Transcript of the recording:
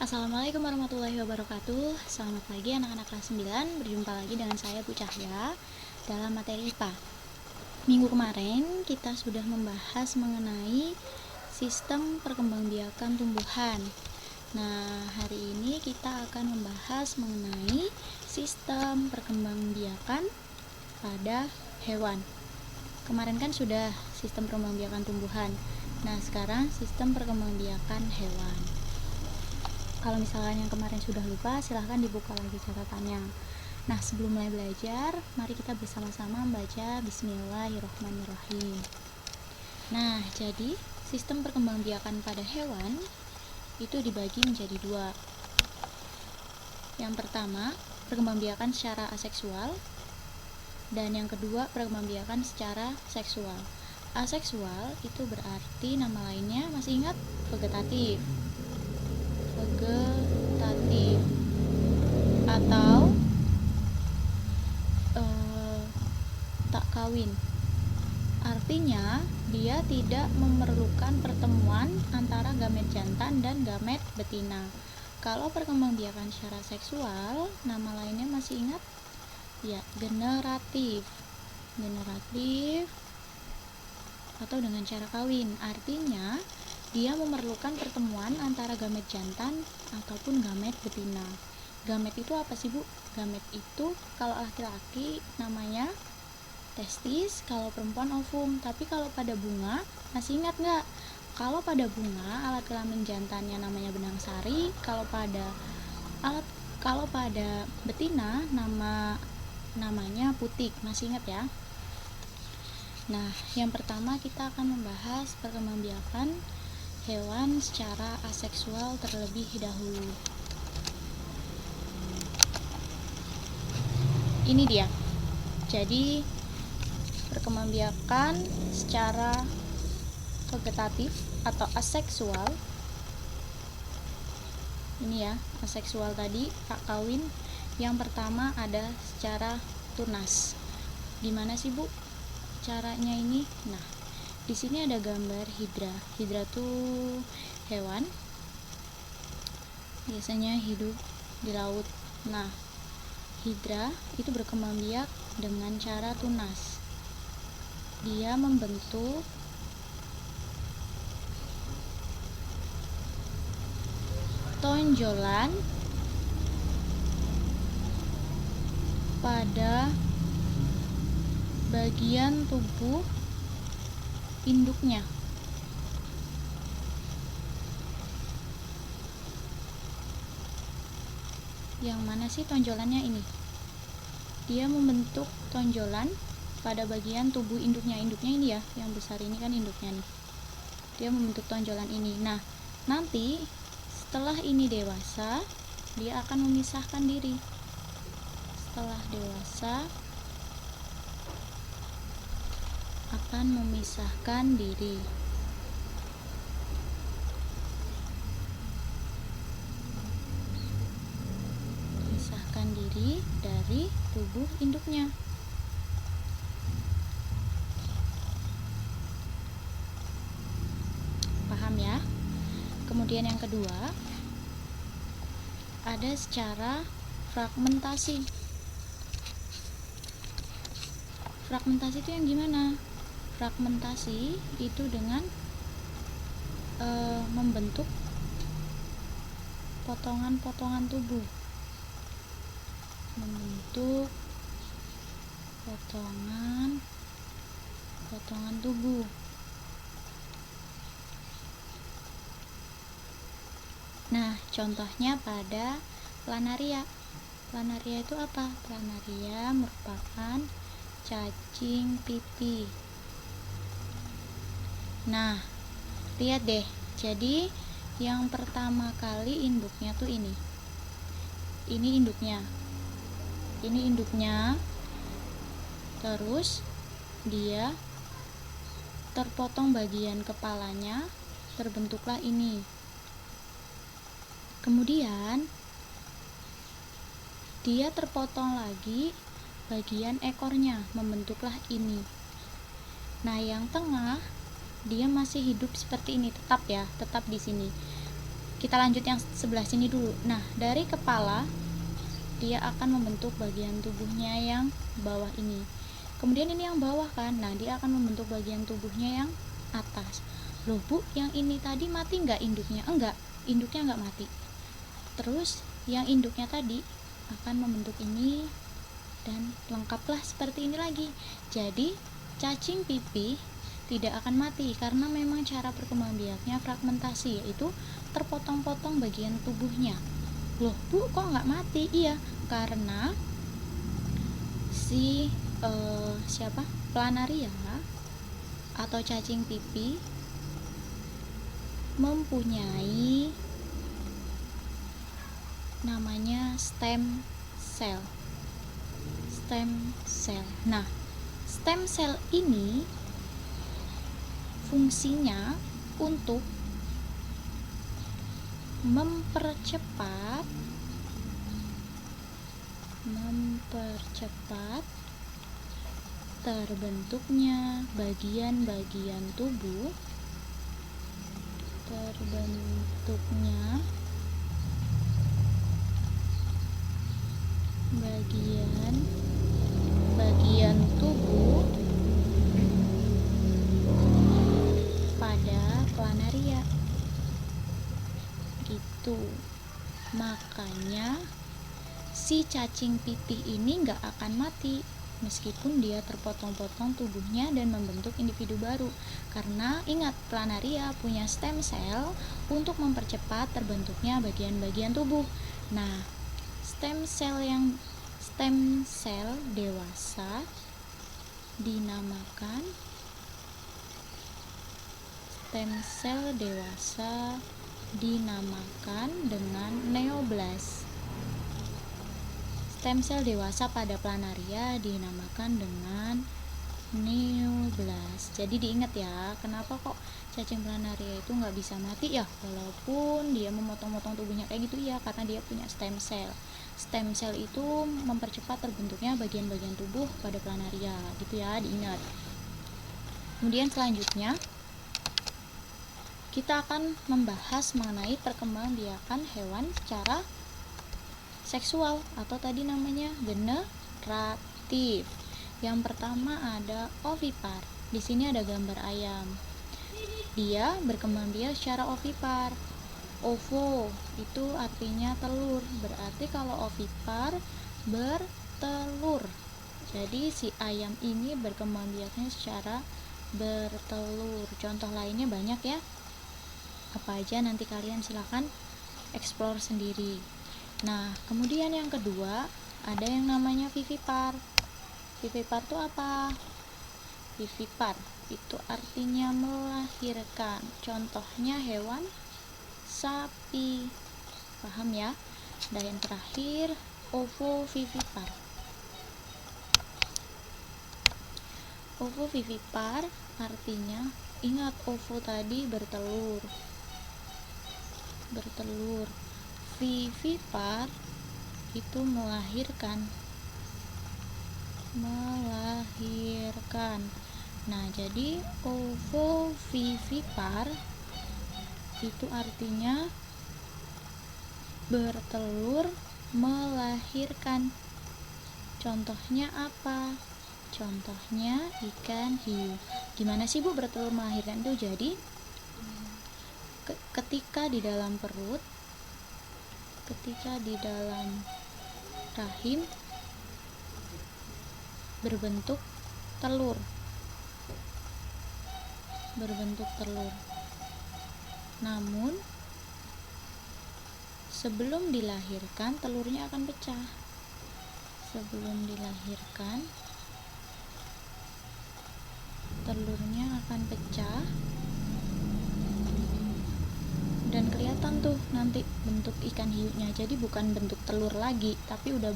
Assalamualaikum warahmatullahi wabarakatuh. Selamat pagi anak-anak kelas 9. Berjumpa lagi dengan saya Bu Cahya dalam materi IPA. Minggu kemarin kita sudah membahas mengenai sistem perkembangbiakan tumbuhan. Nah, hari ini kita akan membahas mengenai sistem perkembangbiakan pada hewan. Kemarin kan sudah sistem perkembangbiakan tumbuhan. Nah, sekarang sistem perkembangbiakan hewan. Kalau misalkan yang kemarin sudah lupa, silahkan dibuka lagi catatannya. Nah, sebelum mulai belajar, mari kita bersama-sama membaca Bismillahirrahmanirrahim. Nah, jadi sistem perkembangbiakan pada hewan itu dibagi menjadi dua. Yang pertama, perkembangbiakan secara aseksual, dan yang kedua, perkembangbiakan secara seksual. Aseksual itu berarti nama lainnya, masih ingat? Vegetatif atau tak kawin. Artinya dia tidak memerlukan pertemuan antara gamet jantan dan gamet betina. Kalau perkembangbiakan secara seksual, nama lainnya masih ingat? Ya, generatif atau dengan cara kawin. Artinya dia memerlukan pertemuan antara gamet jantan ataupun gamet betina. Gamet itu apa sih, Bu? Gamet itu kalau laki-laki namanya testis, kalau perempuan ovum. Tapi kalau pada bunga, masih ingat nggak? Kalau pada bunga, alat kelamin jantannya namanya benang sari. Kalau pada betina, namanya putik. Masih ingat ya? Nah, yang pertama kita akan membahas perkembangbiakan hewan secara aseksual terlebih dahulu. Ini dia. Jadi perkembangbiakan secara vegetatif atau aseksual. Ini ya, aseksual tadi, tak kawin. Yang pertama ada secara tunas. Gimana sih, Bu, caranya ini? Nah, di sini ada gambar hidra. Hidra tuh hewan, biasanya hidup di laut. Nah, hidra itu berkembang biak dengan cara tunas. Dia membentuk tonjolan pada bagian tubuh induknya. Yang mana sih tonjolannya ini? Dia membentuk tonjolan pada bagian tubuh induknya. Induknya ini ya, yang besar ini kan induknya nih. Dia membentuk tonjolan ini. Nah, nanti setelah ini dewasa, dia akan memisahkan diri. Setelah dewasa akan memisahkan diri. Memisahkan diri dari tubuh induknya. Paham ya? Kemudian yang kedua, ada secara fragmentasi. Fragmentasi itu yang gimana? Fragmentasi itu dengan membentuk potongan-potongan tubuh. Membentuk potongan tubuh. Nah, contohnya pada planaria. Planaria itu apa? Planaria merupakan cacing pipi. Nah, lihat deh. Jadi, yang pertama kali induknya tuh ini. Ini induknya. Terus dia terpotong bagian kepalanya, terbentuklah ini. Kemudian dia terpotong lagi bagian ekornya, membentuklah ini. Nah, yang tengah dia masih hidup seperti ini, tetap di sini. Kita lanjut yang sebelah sini dulu. Nah, dari kepala dia akan membentuk bagian tubuhnya yang bawah ini. Kemudian ini yang bawah kan, nah dia akan membentuk bagian tubuhnya yang atas. Loh Bu, yang ini tadi mati nggak induknya? Enggak, induknya nggak mati. Terus yang induknya tadi akan membentuk ini dan lengkaplah seperti ini lagi. Jadi cacing pipih tidak akan mati karena memang cara perkembangbiaknya fragmentasi, yaitu terpotong-potong bagian tubuhnya. Loh Bu, kok nggak mati? Iya, karena si planaria atau cacing pipih mempunyai namanya stem cell. Nah, stem cell ini fungsinya untuk mempercepat terbentuknya bagian-bagian tubuh, bagian tubuh pada planaria gitu. Makanya si cacing pipih ini nggak akan mati meskipun dia terpotong-potong tubuhnya dan membentuk individu baru, karena ingat, planaria punya stem cell untuk mempercepat terbentuknya bagian-bagian tubuh. Nah, stem cell dewasa dinamakan dengan neoblast. Stem cell dewasa pada planaria dinamakan dengan neoblast. Jadi diingat ya, kenapa kok cacing planaria itu nggak bisa mati ya walaupun dia memotong-motong tubuhnya kayak gitu ya, karena dia punya stem cell. Stem cell itu mempercepat terbentuknya bagian-bagian tubuh pada planaria gitu ya, diingat. Kemudian selanjutnya kita akan membahas mengenai perkembangbiakan hewan secara seksual atau tadi namanya generatif. Yang pertama ada ovipar. Di sini ada gambar ayam. Dia berkembangbiak secara ovipar. Ovo itu artinya telur. Berarti kalau ovipar bertelur. Jadi si ayam ini berkembangbiaknya secara bertelur. Contoh lainnya banyak ya. Apa aja nanti kalian silakan explore sendiri. Nah, kemudian yang kedua ada yang namanya vivipar. Vivipar itu apa? Vivipar itu artinya melahirkan. Contohnya hewan sapi. Paham ya? Dan yang terakhir ovovivipar. Ovovivipar artinya, ingat ovo tadi bertelur. Vivipar itu melahirkan. Nah, jadi ovovivipar itu artinya bertelur melahirkan. Contohnya apa? Contohnya ikan hiu. Gimana sih Bu bertelur melahirkan itu? Jadi ketika di dalam rahim berbentuk telur. Namun sebelum dilahirkan telurnya akan pecah. Dan kelihatan tuh nanti bentuk ikan hiunya. Jadi bukan bentuk telur lagi, tapi udah